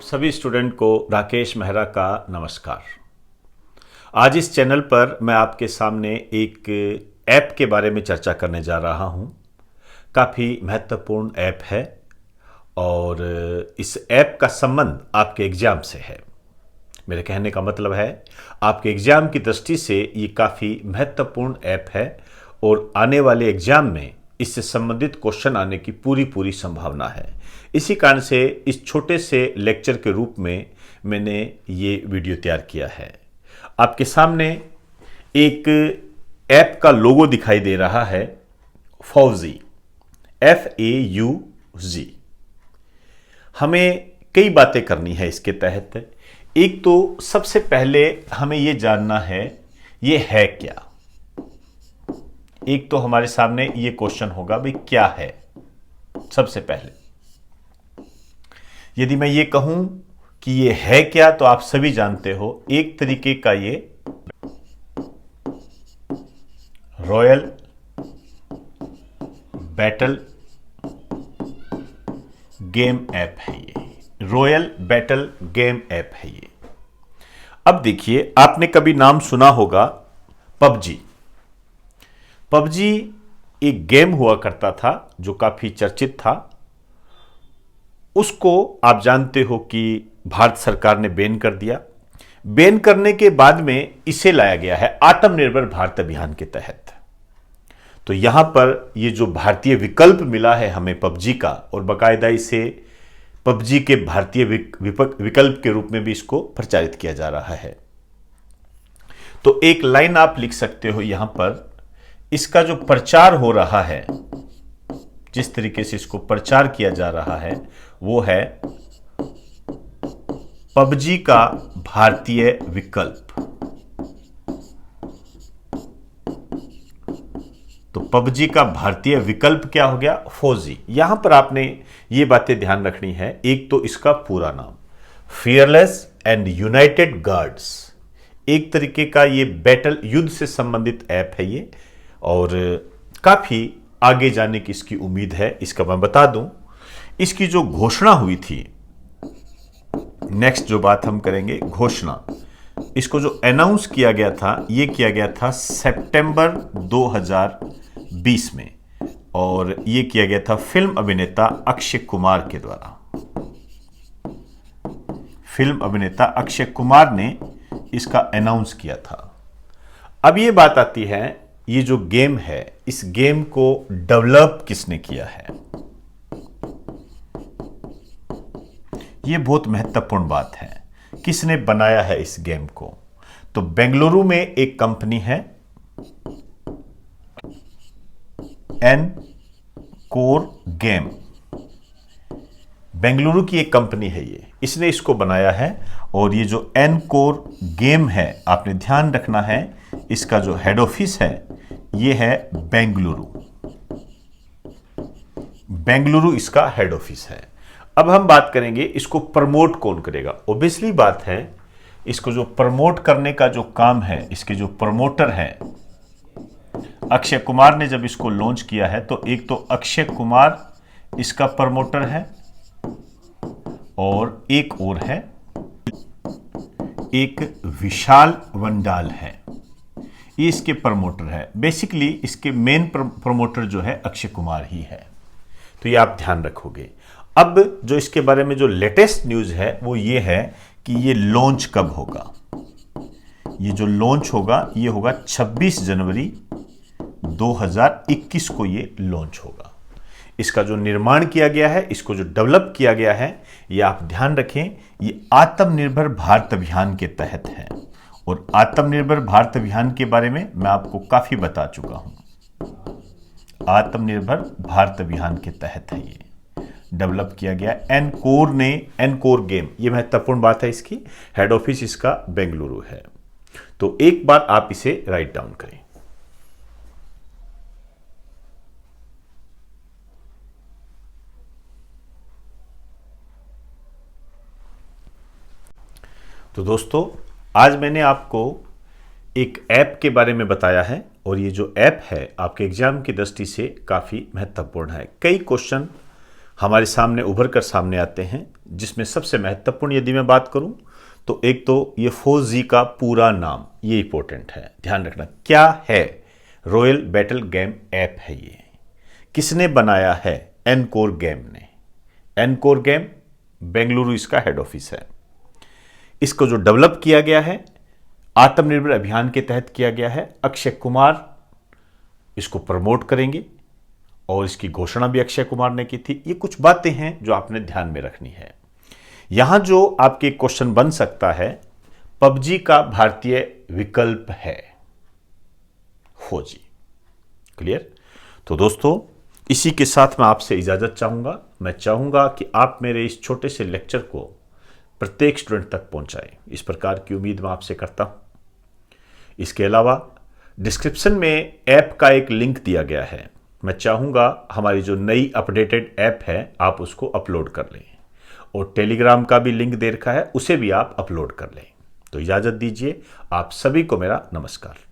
सभी स्टूडेंट को राकेश मेहरा का नमस्कार। आज इस चैनल पर मैं आपके सामने एक ऐप के बारे में चर्चा करने जा रहा हूं। काफ़ी महत्वपूर्ण ऐप है और इस ऐप का संबंध आपके एग्ज़ाम से है। मेरे कहने का मतलब है आपके एग्ज़ाम की दृष्टि से ये काफ़ी महत्वपूर्ण ऐप है और आने वाले एग्ज़ाम में इससे संबंधित क्वेश्चन आने की पूरी संभावना है। इसी कारण से इस छोटे से लेक्चर के रूप में मैंने ये वीडियो तैयार किया है। आपके सामने एक ऐप का लोगो दिखाई दे रहा है, फौजी, FAUZ। हमें कई बातें करनी है इसके तहत। एक तो सबसे पहले हमें ये जानना है ये है क्या। एक तो हमारे सामने ये क्वेश्चन होगा भाई क्या है। सबसे पहले यदि मैं ये कहूं कि ये है क्या तो आप सभी जानते हो एक तरीके का ये रॉयल बैटल गेम ऐप है। ये रॉयल बैटल गेम ऐप है ये। अब देखिए, आपने कभी नाम सुना होगा पबजी। पबजी एक गेम हुआ करता था जो काफी चर्चित था। उसको आप जानते हो कि भारत सरकार ने बैन कर दिया। बैन करने के बाद में इसे लाया गया है आत्मनिर्भर भारत अभियान के तहत। तो यहां पर ये जो भारतीय विकल्प मिला है हमें पबजी का, और बाकायदा इसे पबजी के भारतीय विकल्प के रूप में भी इसको प्रचारित किया जा रहा है। तो एक लाइन आप लिख सकते हो यहां पर, इसका जो प्रचार हो रहा है, जिस तरीके से इसको प्रचार किया जा रहा है वो है पबजी का भारतीय विकल्प। तो पबजी का भारतीय विकल्प क्या हो गया? फौजी। यहां पर आपने ये बातें ध्यान रखनी है। एक तो इसका पूरा नाम फियरलेस एंड यूनाइटेड गार्ड्स, एक तरीके का ये बैटल युद्ध से संबंधित ऐप है ये, और काफी आगे जाने की इसकी उम्मीद है। इसका मैं बता दूं, इसकी जो घोषणा हुई थी, नेक्स्ट जो बात हम करेंगे घोषणा, इसको जो अनाउंस किया गया था ये किया गया था सितंबर 2020 में, और ये किया गया था फिल्म अभिनेता अक्षय कुमार के द्वारा। फिल्म अभिनेता अक्षय कुमार ने इसका अनाउंस किया था। अब ये बात आती है, ये जो गेम है इस गेम को डेवलप किसने किया है? ये बहुत महत्वपूर्ण बात है, किसने बनाया है इस गेम को। तो बेंगलुरु में एक कंपनी है एनकोर गेम, बेंगलुरु की एक कंपनी है ये, इसने इसको बनाया है। और ये जो एनकोर गेम है, आपने ध्यान रखना है इसका जो हेड ऑफिस है ये है बेंगलुरु। बेंगलुरु इसका हेड ऑफिस है। अब हम बात करेंगे इसको प्रमोट कौन करेगा। ऑब्वियसली बात है, इसको जो प्रमोट करने का जो काम है, इसके जो प्रमोटर है अक्षय कुमार ने जब इसको लॉन्च किया है, तो एक तो अक्षय कुमार इसका प्रमोटर है और एक और है, एक विशाल वंडाल है, ये इसके प्रमोटर है। बेसिकली इसके मेन प्रमोटर जो है अक्षय कुमार ही है। तो ये आप ध्यान रखोगे। अब जो इसके बारे में जो लेटेस्ट न्यूज़ है वो ये है कि ये लॉन्च कब होगा। ये जो लॉन्च होगा ये होगा 26 जनवरी 2021 को ये लॉन्च होगा। इसका जो निर्माण किया गया है, इसको जो डेवलप किया गया है, ये आप ध्यान रखें, ये आत्मनिर्भर भारत अभियान के तहत है। और आत्मनिर्भर भारत अभियान के बारे में मैं आपको काफी बता चुका हूं। आत्मनिर्भर भारत अभियान के तहत है ये डेवलप किया गया। एनकोर ने, एनकोर गेम, ये महत्वपूर्ण बात है, इसकी हेड ऑफिस इसका बेंगलुरु है। तो एक बार आप इसे राइट डाउन करें। तो दोस्तों, आज मैंने आपको एक ऐप के बारे में बताया है, और ये जो ऐप है आपके एग्जाम की दृष्टि से काफ़ी महत्वपूर्ण है। कई क्वेश्चन हमारे सामने उभर कर सामने आते हैं जिसमें सबसे महत्वपूर्ण यदि मैं बात करूं तो एक तो ये 4G का पूरा नाम, ये इंपॉर्टेंट है, ध्यान रखना। क्या है? रॉयल बैटल गेम ऐप है ये। किसने बनाया है? एनकोर गेम ने। एनकोर गेम बेंगलुरु इसका हेड ऑफिस है। इसको जो डेवलप किया गया है आत्मनिर्भर अभियान के तहत किया गया है। अक्षय कुमार इसको प्रमोट करेंगे और इसकी घोषणा भी अक्षय कुमार ने की थी। ये कुछ बातें हैं जो आपने ध्यान में रखनी है। यहां जो आपके क्वेश्चन बन सकता है, पबजी का भारतीय विकल्प है 4G। क्लियर? तो दोस्तों, इसी के साथ मैं आपसे इजाजत चाहूंगा। मैं चाहूंगा कि आप मेरे इस छोटे से लेक्चर को प्रत्येक स्टूडेंट तक पहुंचाएं, इस प्रकार की उम्मीद मैं आपसे करता हूं। इसके अलावा डिस्क्रिप्शन में ऐप का एक लिंक दिया गया है। मैं चाहूंगा हमारी जो नई अपडेटेड ऐप है आप उसको अपलोड कर लें, और टेलीग्राम का भी लिंक दे रखा है, उसे भी आप अपलोड कर लें। तो इजाजत दीजिए। आप सभी को मेरा नमस्कार।